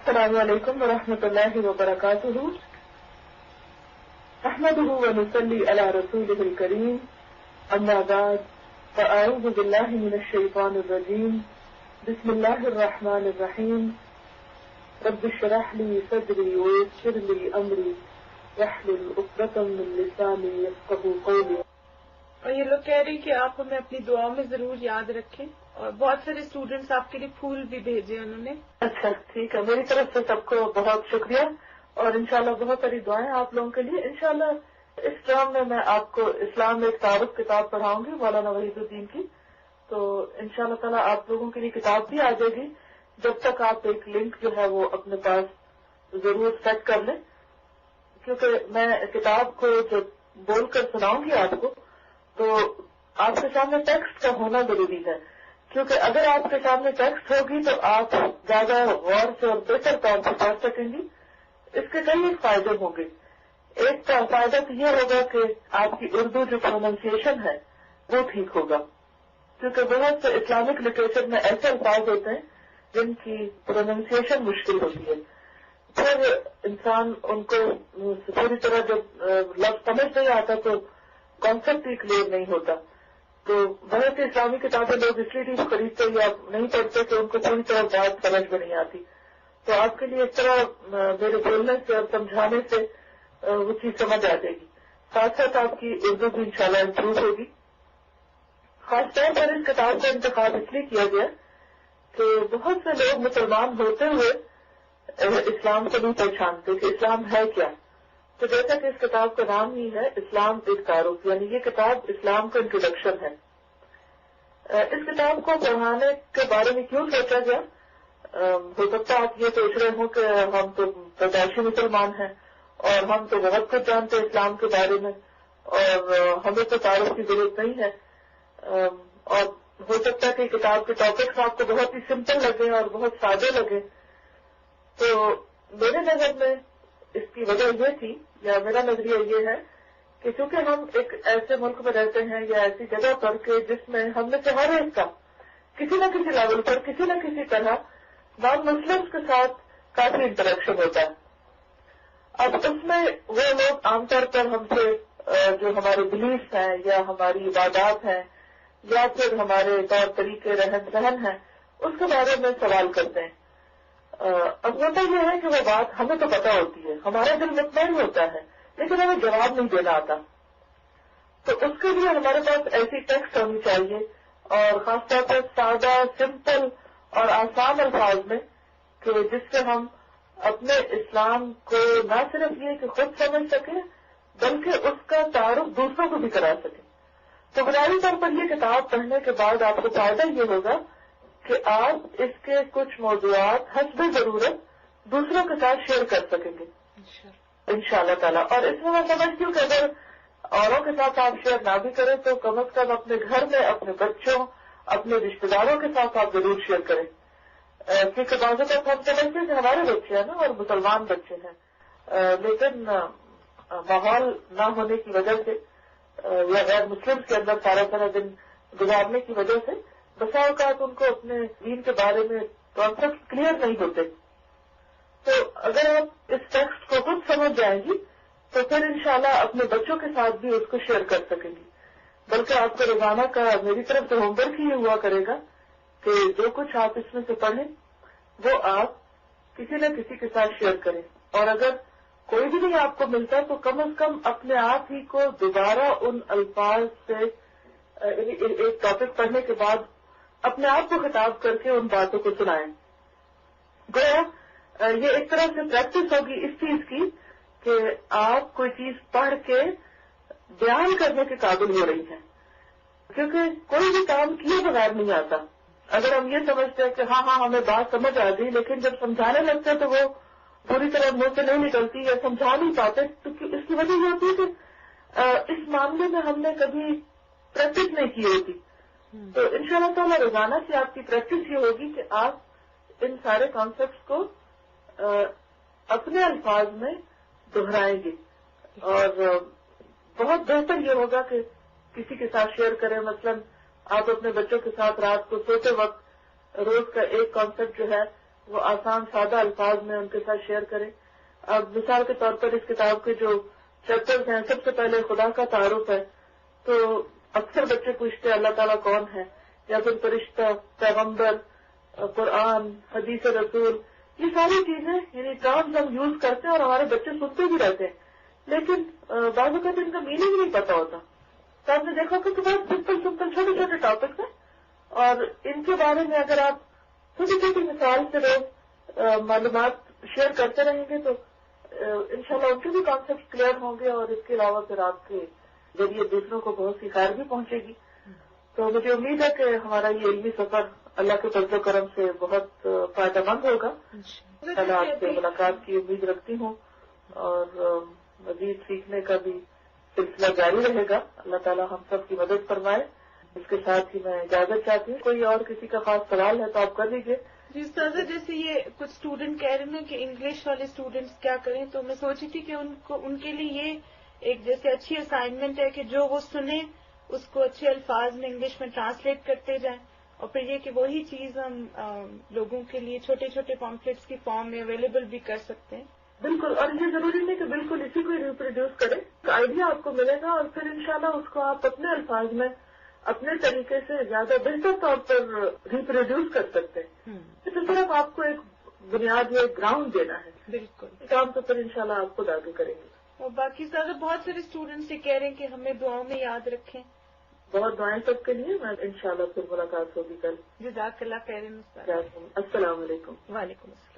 السلام علیکم ورحمۃ اللہ وبرکاتہ. احمده ونصلي على رسوله الكريم. اما بعد فاعوذ بالله من الشيطان الرجيم. بسم الله الرحمن الرحيم. رب اشرح لي صدري ويسر لي امري واحلل عقدة من لساني يفقهوا قولي. اور یہ لوگ کہہ رہی کہ آپ ہمیں اپنی دعاؤں میں ضرور یاد رکھیں، اور بہت سارے اسٹوڈینٹس آپ کے لیے پھول بھی بھیجے انہوں نے. اچھا ٹھیک ہے، میری طرف سے سب کو بہت شکریہ، اور انشاءاللہ بہت ساری دعائیں آپ لوگوں کے لیے. انشاءاللہ اس ٹرم میں آپ کو اسلام میں ایک تعارف کتاب پڑھاؤں گی مولانا وحید الدین کی، تو انشاءاللہ تعالیٰ آپ لوگوں کے لیے کتاب بھی آ جائے گی. جب تک آپ ایک لنک جو ہے وہ اپنے پاس ضرور سیٹ کر لیں، کیونکہ میں کتاب کو جب بول کر سناؤں گی آپ کو تو آپ کے سامنے ٹیکسٹ کا ہونا ضروری ہے، کیونکہ اگر آپ کے سامنے ٹیکسٹ ہوگی تو آپ زیادہ غور سے اور بہتر طور سے پڑھ سکیں گی. اس کے کئی فائدے ہوں گے. ایک کا فائدہ تو یہ ہوگا کہ آپ کی اردو جو پروننسیشن ہے وہ ٹھیک ہوگا، کیونکہ بہت سے اسلامک لٹریچر میں ایسے الفاظ ہوتے ہیں جن کی پروننسیشن مشکل ہوتی ہے. پھر انسان ان کو پوری طرح جب لفظ سمجھ نہیں آتا تو کانسیپٹ ہی کلیئر نہیں ہوتا. تو بہت سی اسلامی کتابیں لوگ اس لیے خریدتے یا نہیں پڑھتے کہ ان کو پوری طرح بات سمجھ میں نہیں آتی. تو آپ کے لیے اس طرح میرے بولنے سے اور سمجھانے سے وہ چیز سمجھ آ جائے گی. ساتھ ساتھ آپ کی اردو بھی انشاءاللہ امپروو ہوگی. خاص طور پر اس کتاب کا انتخاب اس لیے کیا گیا کہ بہت سے لوگ مسلمان ہوتے ہوئے اسلام کو نہیں پہچانتے کہ اسلام ہے کیا. تو جیسا کہ اس کتاب کا نام ہی ہے اسلام ایک تعارف، یعنی یہ کتاب اسلام کا انٹروڈکشن ہے. اس کتاب کو پڑھانے کے بارے میں کیوں سوچا گیا؟ ہو سکتا ہے آپ یہ سوچ رہے ہوں کہ ہم تو پیدائشی مسلمان ہیں اور ہم تو بہت کچھ جانتے ہیں اسلام کے بارے میں اور ہمیں تو تعارف کی ضرورت نہیں ہے، اور ہو سکتا ہے کہ کتاب کے ٹاپکس آپ کو بہت ہی سمپل لگے اور بہت سادے لگے. تو میرے نظر میں اس کی وجہ یہ تھی، یا میرا نظریہ یہ ہے کہ چونکہ ہم ایک ایسے ملک میں رہتے ہیں یا ایسی جگہ پر کہ جس میں ہم میں سے ہر ایک کا کسی نہ کسی لیول پر کسی نہ کسی طرح نان مسلمس کے ساتھ کافی انٹریکشن ہوتا ہے. اب اس میں وہ لوگ عام طور پر ہم سے جو ہمارے بلیفس ہیں یا ہماری عبادات ہیں یا پھر ہمارے طور طریقے رہن سہن ہیں اس کے بارے میں سوال کرتے ہیں. اب ہوتا یہ ہے کہ وہ بات ہمیں تو پتہ ہوتی ہے، ہمارا دل مطمئن ہوتا ہے، لیکن ہمیں جواب نہیں دینا آتا. تو اس کے لیے ہمارے پاس ایسی ٹیکسٹ ہونی چاہیے، اور خاص طور پر سادہ سمپل اور آسان الفاظ میں، کہ جس سے ہم اپنے اسلام کو نہ صرف یہ کہ خود سمجھ سکیں بلکہ اس کا تعارف دوسروں کو بھی کرا سکیں. تو بنیادی طور پر یہ کتاب پڑھنے کے بعد آپ کو فائدہ یہ ہوگا کہ آپ اس کے کچھ موضوعات حسب ضرورت دوسروں کے ساتھ شیئر کر سکیں گے انشاءاللہ تعالیٰ. اور اس میں میں سمجھتی ہوں کہ اگر اوروں کے ساتھ آپ شیئر نہ بھی کریں تو کم از کم اپنے گھر میں اپنے بچوں اپنے رشتے داروں کے ساتھ آپ ضرور شیئر کریں، کیونکہ بعض اوقات ہم سمجھتے ہیں کہ ہمارے بچے ہیں نا اور مسلمان بچے ہیں، لیکن ماحول نہ ہونے کی وجہ سے یا غیر مسلم کے اندر سارا دن گزارنے کی وجہ سے بسا اوقات ان کو اپنے دین کے بارے میں کانسیپٹ کلیئر نہیں ہوتے. تو اگر آپ اس ٹیکسٹ کو خود سمجھ جائیں گی تو پھر انشاءاللہ اپنے بچوں کے ساتھ بھی اس کو شیئر کر سکیں گی. بلکہ آپ کو روزانہ کا میری طرف سے ہوم ورک ہی ہوا کرے گا کہ جو کچھ آپ اس میں سے پڑھیں وہ آپ کسی نہ کسی کے ساتھ شیئر کریں، اور اگر کوئی بھی نہیں آپ کو ملتا تو کم از کم اپنے آپ ہی کو دوبارہ ان الفاظ سے ایک ٹاپک پڑھنے کے بعد اپنے آپ کو خطاب کر کے ان باتوں کو سنائیں. گویا یہ ایک طرح سے پریکٹس ہوگی اس چیز کی کہ آپ کوئی چیز پڑھ کے بیان کرنے کے قابل ہو رہی ہیں، کیونکہ کوئی بھی کام کیے بغیر نہیں آتا. اگر ہم یہ سمجھتے ہیں کہ ہاں ہمیں بات سمجھ آ گئی، لیکن جب سمجھانے لگتے ہیں تو وہ پوری طرح منہ سے نہیں نکلتی یا سمجھا نہیں پاتے، تو اس کی وجہ یہ ہوتی ہے کہ اس معاملے میں ہم نے کبھی پریکٹس نہیں کی ہوتی. تو انشاءاللہ تعالیٰ روزانہ سے آپ کی پریکٹس یہ ہوگی کہ آپ ان سارے کانسیپٹس کو اپنے الفاظ میں دہرائیں گے، اور بہت بہتر یہ ہوگا کہ کسی کے ساتھ شیئر کریں. مثلا آپ اپنے بچوں کے ساتھ رات کو سوتے وقت روز کا ایک کانسیپٹ جو ہے وہ آسان سادہ الفاظ میں ان کے ساتھ شیئر کریں. اب مثال کے طور پر اس کتاب کے جو چیپٹرز ہیں، سب سے پہلے خدا کا تعارف ہے. تو اکثر بچے پوچھتے ہیں اللہ تعالیٰ کون ہے، یا پھر فرشتہ، پیغمبر، قرآن، حدیث رسول، یہ ساری چیزیں یعنی ٹرمز ہم یوز کرتے ہیں اور ہمارے بچے سنتے بھی رہتے ہیں، لیکن بعض اوقات ان کا میننگ نہیں پتا ہوتا. تو آپ نے دیکھا کہ بہت سمپل چھوٹے چھوٹے ٹاپکس ہیں، اور ان کے بارے میں اگر آپ چھوٹی چھوٹی مثال سے روز معلومات شیئر کرتے رہیں گے تو انشاءاللہ ان کے بھی کانسیپٹ کلیئر ہوں گے، اور اس کے علاوہ پھر آپ کے ذریعے دوسروں کو بہت سی خیر بھی پہنچے گی. تو مجھے امید ہے کہ ہمارا یہ علمی سفر اللہ کے فضل و کرم سے بہت فائدہ مند ہوگا. کل آپ سے ملاقات کی امید رکھتی ہوں، اور مزید سیکھنے کا بھی سلسلہ جاری رہے گا. اللہ تعالیٰ ہم سب کی مدد فرمائے. اس کے ساتھ ہی میں اجازت چاہتی ہوں. کوئی اور کسی کا خاص سوال ہے تو آپ کر لیجیے. جی استاذہ، جیسے یہ کچھ اسٹوڈنٹ کہہ رہے ہیں کہ انگلش والے اسٹوڈنٹس کیا کریں، تو میں سوچی تھی کہ ان کے لیے یہ ایک جیسے اچھی اسائنمنٹ ہے کہ جو وہ سنیں اس کو اچھے الفاظ میں انگلش میں ٹرانسلیٹ کرتے جائیں، اور پھر یہ کہ وہی چیز ہم لوگوں کے لیے چھوٹے چھوٹے پامفلیٹس کی فارم میں اویلیبل بھی کر سکتے ہیں. بالکل، اور یہ ضروری نہیں کہ بالکل اسی کو ریپروڈیوس کریں. آئیڈیا آپ کو ملے گا، اور پھر انشاءاللہ اس کو آپ اپنے الفاظ میں اپنے طریقے سے زیادہ بہتر طور پر ریپروڈیوس کر سکتے ہیں. تو صرف آپ کو ایک بنیاد یا گراؤنڈ دینا ہے. بالکل، کام تو پھر انشاءاللہ آپ خود آگے کریں گے. اور باقی زیادہ بہت سارے اسٹوڈنٹس یہ کہہ رہے ہیں کہ ہمیں دعاؤں میں یاد رکھیں. بہت دعائیں سب کے لیے. میں انشاءاللہ پھر ملاقات ہوگی کل. جزاک اللہ خیر. السلام علیکم. وعلیکم السلام.